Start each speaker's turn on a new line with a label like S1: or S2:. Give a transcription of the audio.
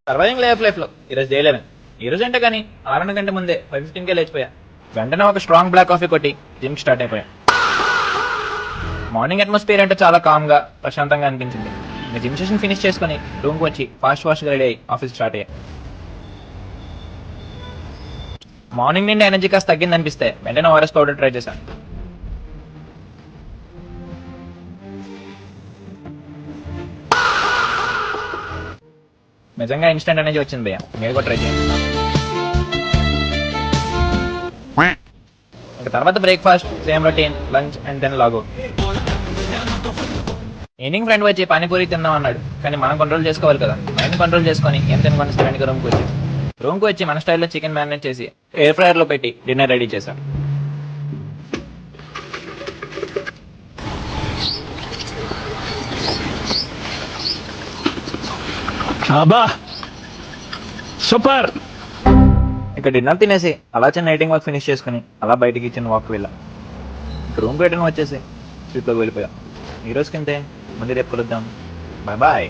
S1: Surviving లైఫ్లో ఈరోజు చేయలేను. ఈ రోజు అంటే కానీ 6 గంట ముందే 5:15కే లేచిపోయా. వెంటనే ఒక స్ట్రాంగ్ బ్లాక్ కాఫీ కొట్టి జిమ్ స్టార్ట్ అయిపోయా. మార్నింగ్ అట్మాస్ఫియర్ అంటే చాలా కామ్ గా ప్రశాంతంగా అనిపించింది. ఇంకా జిమ్ సెషన్ ఫినిష్ చేసుకుని రూమ్కి వచ్చి ఫాస్ట్ గా రెడీ అయ్యి ఆఫీస్ స్టార్ట్ అయ్యా. మార్నింగ్ నుండి ఎనర్జీ కాస్త తగ్గింది అనిపిస్తే వెంటనే ఓఆర్ఎస్ పౌడర్ ట్రై చేశాను. నిజంగా ఇన్స్టెంట్ ఎనర్జీ వచ్చింది భయ్య, మీరు కూడా ట్రై చేయండి. ఇంకా తర్వాత breakfast, same routine, lunch and then logout. Evening friend వచ్చి పానీపూరి తిందాం అన్నాడు, కానీ మనం కంట్రోల్ చేసుకోవాలి కదా. మైండ్ కంట్రోల్ చేసుకొని ఏం తినకుండా స్టూడెంట్కి రూమ్కి వచ్చి మన స్టైల్లో చికెన్ మ్యారినేట్ చేసి ఎయిర్ ఫ్రైయర్ లో పెట్టి డిన్నర్ రెడీ చేశాం.
S2: సూపర్.
S1: ఇక డిన్నర్ తినేసి అలా చిన్న నైటింగ్ వర్క్ ఫినిష్ చేసుకుని అలా బయటికి చిన్న వాక్ వెళ్ళాం. ఇక రూమ్కి రిటర్న్ వచ్చేసి స్ట్రీట్లోకి వెళ్ళిపోయాం. ఈ రోజుకి ఇంతే, మళ్ళీ రేపు కలుద్దాం. Bye bye.